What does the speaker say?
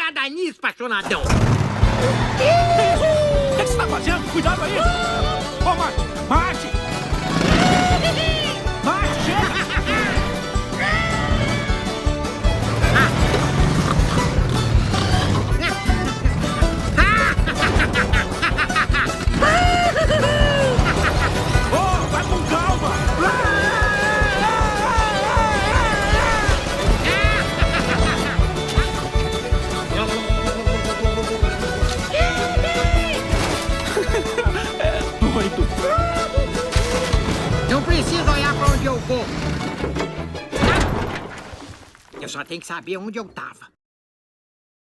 nada nisso, apaixonadão. O que você está fazendo? Cuidado aí! Ô, Marte! Marte! Marte, chega! Ô, vai com calma! Doido! Não precisa olhar pra onde eu vou. Eu só tenho que saber onde eu tava.